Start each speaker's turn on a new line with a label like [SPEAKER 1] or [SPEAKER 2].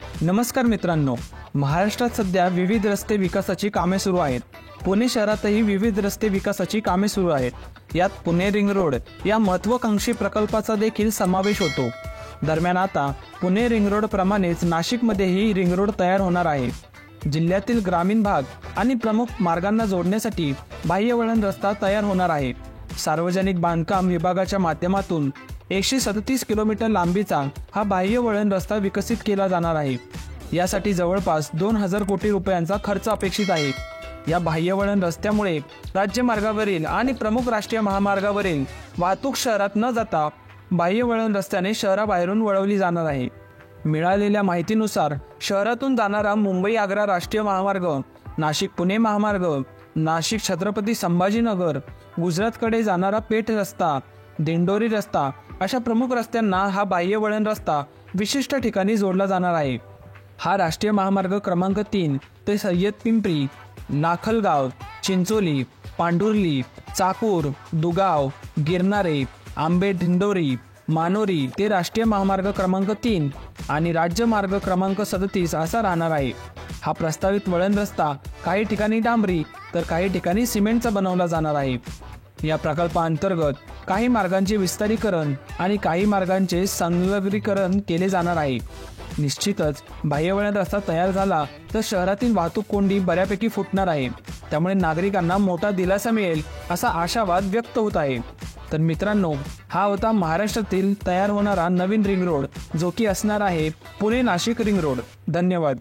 [SPEAKER 1] नमस्कार मित्रांनो, महाराष्ट्रात सध्या विविध रस्ते विकासाची कामे सुरू आहेत। पुणे शहरातही विविध रस्ते विकासाची कामे सुरू आहेत। यात पुणे रिंग रोड या महत्त्वाकांक्षी प्रकल्पाचा देखील समावेश होतो। दरम्यान आता पुणे रिंग रोड प्रमाणेच नाशिकमध्येही रिंग रोड तयार होणार आहे। जिल्ह्यातील ग्रामीण भाग आणि प्रमुख मार्गांना जोडण्यासाठी बाह्य वळण रस्ता तयार होणार आहे। सार्वजनिक बांधकाम विभागाच्या माध्यमातून 137 किलोमीटर लांबीचा हा बाह्य वळण रस्ता विकसित केला जाणार आहे। यासाठी जवळपास 2000 कोटी रुपयांचा खर्च अपेक्षित आहे। या बाह्य वळण रस्त्यामुळे राज्य मार्गावरील आणि प्रमुख राष्ट्रीय महामार्गावरील वाहतूक शहरात न जाता बाह्य वळण रस्त्याने शहराबाहेरून वळवली जाणार आहे। मिळालेल्या माहितीनुसार शहरातून जाणारा मुंबई आग्रा राष्ट्रीय महामार्ग, नाशिक पुणे महामार्ग, नाशिक छत्रपती संभाजीनगर, गुजरातकडे जाणारा पेठ रस्ता, दिंडोरी रस्ता अशा प्रमुख रस्त्यांना हा बाह्य वळण रस्ता विशिष्ट ठिकाणी जोडला जाणार आहे। हा राष्ट्रीय महामार्ग क्रमांक 3 ते सय्यद पिंपरी, नाखलगाव, चिंचोली, पांढुर्ली, चाकूर, दुगाव, गिरनारे, आंबे दिंडोरी, मानोरी ते राष्ट्रीय महामार्ग क्रमांक 3 आणि राज्य मार्ग क्रमांक 37 असा राहणार आहे। हा प्रस्तावित वळण रस्ता काही ठिकाणी डांबरी तर काही ठिकाणी सिमेंटचा बनवला जाणार आहे। या प्रकल्पाअंतर्गत काही मार्गांचे विस्तारीकरण आणि काही मार्गांचे संलग्नीकरण केले जाणार आहे। निश्चितच बाह्य वळण रस्ता तयार झाला तर शहरातील वाहतूक कोंडी बऱ्यापैकी फुटणार आहे। त्यामुळे नागरिकांना मोठा दिलासा मिळेल असा आशावाद व्यक्त होत आहे। तर मित्रांनो, हा होता महाराष्ट्रातील तयार होणारा नवीन रिंग रोड, जो की असणार आहे पुणे नाशिक रिंग रोड। धन्यवाद।